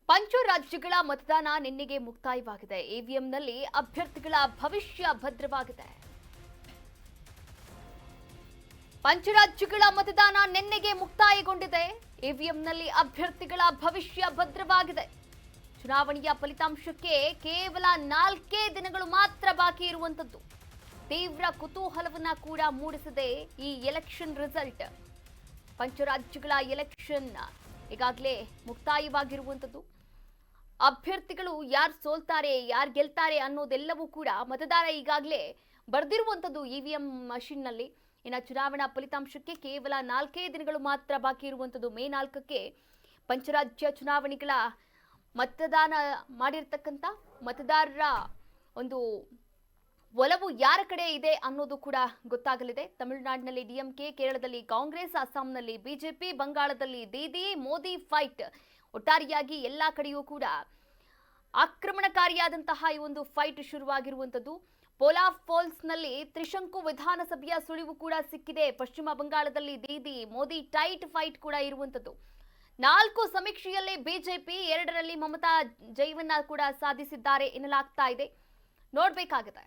ಪಂಚರಾಜ್ಯಗಳ ಮತದಾನ ನಿನ್ನೆಗೆ ಮುಕ್ತಾಯವಾಗಿದೆ. ಇವಿಎಂನಲ್ಲಿ ಅಭ್ಯರ್ಥಿಗಳ ಭವಿಷ್ಯ ಭದ್ರವಾಗಿದೆ. ಪಂಚರಾಜ್ಯಗಳ ಮತದಾನ ನಿನ್ನೆಗೆ ಮುಕ್ತಾಯಗೊಂಡಿದೆ. ಇವಿಎಂನಲ್ಲಿ ಅಭ್ಯರ್ಥಿಗಳ ಭವಿಷ್ಯ ಭದ್ರವಾಗಿದೆ. ಚುನಾವಣೆಯ ಫಲಿತಾಂಶಕ್ಕೆ ಕೇವಲ 4 ದಿನಗಳು ಮಾತ್ರ ಬಾಕಿ ಇರುವಂತದ್ದು. ತೀವ್ರ ಕುತೂಹಲವನ್ನ ಕೂಡ ಮೂಡಿಸಿದೆ ಈ ಎಲೆಕ್ಷನ್ ರಿಸಲ್ಟ್. ಪಂಚರಾಜ್ಯಗಳ ಎಲೆಕ್ಷನ್ ಈಗಾಗಲೇ ಮುಕ್ತಾಯವಾಗಿರುವಂತದ್ದು. ಅಭ್ಯರ್ಥಿಗಳು ಯಾರು ಸೋಲ್ತಾರೆ, ಯಾರು ಗೆಲ್ತಾರೆ ಅನ್ನೋದೆಲ್ಲವೂ ಕೂಡ ಮತದಾರ ಈಗಾಗಲೇ ಬರೆದಿರುವಂತದ್ದು ಇವಿಎಂ ಮಷಿನ್ನಲ್ಲಿ. ಇನ್ನು ಚುನಾವಣಾ ಫಲಿತಾಂಶಕ್ಕೆ ಕೇವಲ 4 ದಿನಗಳು ಮಾತ್ರ ಬಾಕಿ ಇರುವಂತದ್ದು. ಮೇ 4ಕ್ಕೆ ಪಂಚರಾಜ್ಯ ಚುನಾವಣೆಗಳ ಮತದಾನ ಮಾಡಿರ್ತಕ್ಕಂಥ ಮತದಾರರ ಒಂದು ಒಲವು ಯಾರ ಕಡೆ ಇದೆ ಅನ್ನೋದು ಕೂಡ ಗೊತ್ತಾಗಲಿದೆ. ತಮಿಳುನಾಡಿನಲ್ಲಿ ಡಿಎಂಕೆ, ಕೇರಳದಲ್ಲಿ ಕಾಂಗ್ರೆಸ್, ಅಸ್ಸಾಂನಲ್ಲಿ ಬಿಜೆಪಿ, ಬಂಗಾಳದಲ್ಲಿ ದೀದಿ ಮೋದಿ ಫೈಟ್. ಒಟ್ಟಾರೆಯಾಗಿ ಎಲ್ಲಾ ಕಡೆಯೂ ಕೂಡ ಆಕ್ರಮಣಕಾರಿಯಾದಂತಹ ಈ ಒಂದು ಫೈಟ್ ಶುರುವಾಗಿರುವಂತದ್ದು. ಪೋಲಾ ಫಾಲ್ಸ್ನಲ್ಲಿ ತ್ರಿಶಂಕು ವಿಧಾನಸಭೆಯ ಸುಳಿವು ಕೂಡ ಸಿಕ್ಕಿದೆ. ಪಶ್ಚಿಮ ಬಂಗಾಳದಲ್ಲಿ ದೀದಿ ಮೋದಿ ಟೈಟ್ ಫೈಟ್ ಕೂಡ ಇರುವಂತದ್ದು. 4 ಸಮೀಕ್ಷೆಯಲ್ಲಿ ಬಿಜೆಪಿ, 2ರಲ್ಲಿ ಮಮತಾ ಜಯವನ್ನ ಕೂಡ ಸಾಧಿಸಿದ್ದಾರೆ ಎನ್ನಲಾಗ್ತಾ ಇದೆ. ನೋಡ್ಬೇಕಾಗಿದೆ.